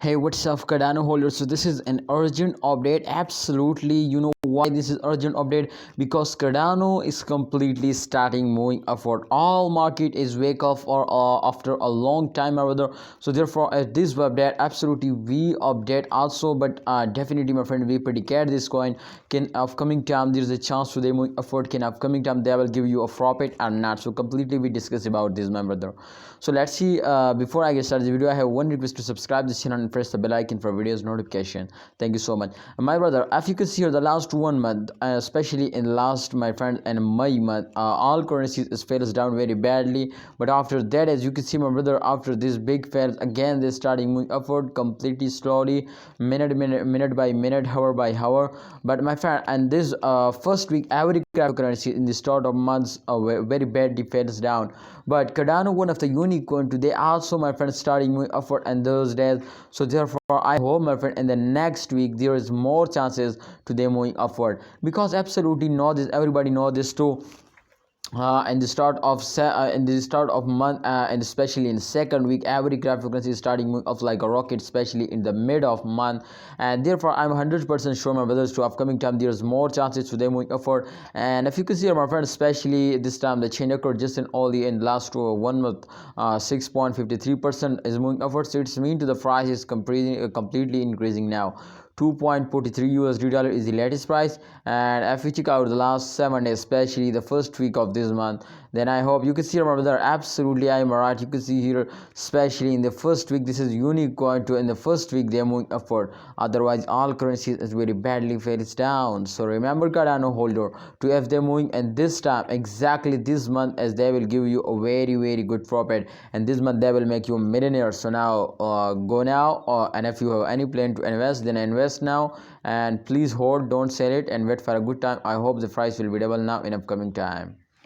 Hey, what's up, Cardano holders? So this is an urgent update. Absolutely, you know why this is urgent update? Because Cardano is completely starting moving upward. All market is wake up or after a long time or other. So therefore, at this update, absolutely we update also. But definitely, my friend, we predicate this coin can upcoming time there is a chance to they moving upward. Can upcoming time they will give you a profit or not? So completely we discuss about this, my brother. So let's see. Before I get started the video, I have one request to subscribe this channel and press the bell icon for videos notification. Thank you so much. My brother, if you can see here, the last 1 month, especially in last, my friend, and May month, all currencies is fails down very badly. But after that, as you can see, my brother, after this big fails, again they starting moving upward completely slowly, minute by minute, hour by hour. But my friend, and this first week, every cryptocurrency in the start of months very badly fails down. But Cardano, one of the unicorn today, also, my friend, starting moving upward and those days. So therefore, I hope, my friend, in the next week there is more chances to them moving upward, because absolutely know this, everybody know this too. In the start of month, and especially in second week, every cryptocurrency is starting moving up like a rocket, especially in the mid of month. And therefore I'm 100% sure, my brothers, to upcoming time there's more chances to them moving upward. And if you can see here, my friend, especially this time the change occurred just in only in last 1 month. 6.53% is moving upward, so it's mean to the price is completely increasing now. 2.43 USD dollar is the latest price. And if you check out the last 7 days, especially the first week of this month, then I hope you can see, my brother, absolutely I am right. You can see here, especially in the first week, this is unique coin to in the first week they're moving upward. Otherwise all currencies is very badly fails down. So remember, Cardano holder, to if they're moving, and this time exactly this month, as they will give you a very good profit, and this month they will make you a millionaire. So now go now, and if you have any plan to invest, then invest now, and please hold, don't sell it, and wait for a good time. I hope the price will be double now in upcoming time.